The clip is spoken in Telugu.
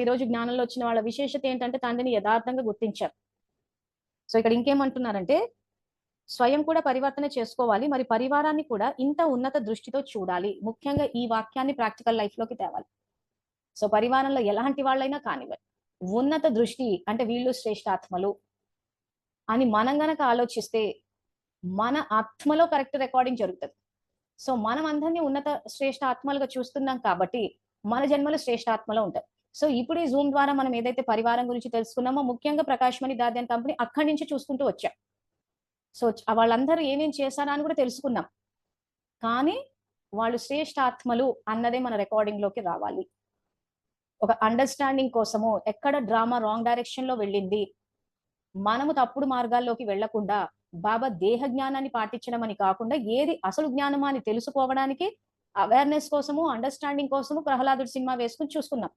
ఈ రోజు జ్ఞానంలో వచ్చిన వాళ్ళ విశేషత ఏంటంటే తండ్రిని యథార్థంగా గుర్తించారు. సో ఇక్కడ ఇంకేమంటున్నారంటే స్వయం కూడా పరివర్తన చేసుకోవాలి. మరి పరివారాన్ని కూడా ఇంత ఉన్నత దృష్టితో చూడాలి. ముఖ్యంగా ఈ వాక్యాన్ని ప్రాక్టికల్ లైఫ్ లోకి తేవాలి. సో పరివారంలో ఎలాంటి వాళ్ళైనా కానివ్వండి. ఉన్నత దృష్టి అంటే వీళ్ళు శ్రేష్ఠాత్మలు అని మనం గనక ఆలోచిస్తే మన ఆత్మలో కరెక్ట్ రికార్డింగ్ జరుగుతుంది. సో మనం అందరినీ ఉన్నత శ్రేష్ఠ ఆత్మలుగా చూస్తున్నాం కాబట్టి మన జన్మలు శ్రేష్ఠ ఆత్మలో ఉంటాయి. సో ఇప్పుడు ఈ జూమ్ ద్వారా మనం ఏదైతే పరివారం గురించి తెలుసుకున్నామో ముఖ్యంగా ప్రకాష్ మణి దాద్యాన్ కంపెనీ అక్కడి నుంచి చూసుకుంటూ వచ్చాం. సో వాళ్ళందరూ ఏమేం చేశారా అని కూడా తెలుసుకున్నాం. కానీ వాళ్ళు శ్రేష్ఠ ఆత్మలు అన్నదే మన రికార్డింగ్ లోకి రావాలి. ఒక అండర్స్టాండింగ్ కోసము ఎక్కడ డ్రామా రాంగ్ డైరెక్షన్ లో వెళ్ళింది, మనము తప్పుడు మార్గాల్లోకి వెళ్లకుండా బాబా దేహ జ్ఞానాన్ని పాటించడం అని కాకుండా ఏది అసలు జ్ఞానమా అని తెలుసుకోవడానికి అవేర్నెస్ కోసము అండర్స్టాండింగ్ కోసము ప్రహ్లాదుడి సినిమా వేసుకుని చూసుకున్నాం.